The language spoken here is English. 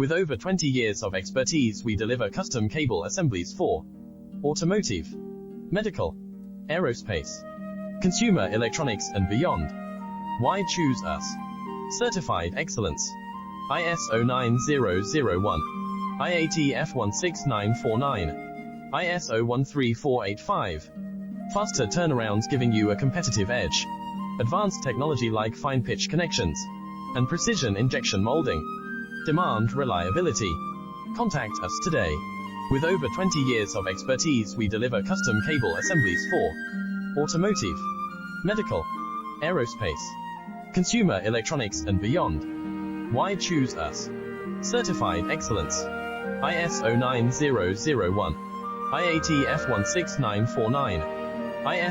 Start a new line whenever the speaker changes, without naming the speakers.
With over 20 years of expertise, we deliver custom cable assemblies for automotive, medical, aerospace, consumer electronics and beyond. Why choose us? Certified excellence. ISO 9001, IATF 16949, ISO 13485. Faster turnarounds giving you a competitive edge. Advanced technology like fine pitch connections and precision injection molding. Demand reliability. Contact us today. With over 20 years of expertise, we deliver custom cable assemblies for automotive, medical, aerospace, consumer electronics and beyond. Why choose us? Certified excellence. ISO 9001, IATF 16949, IS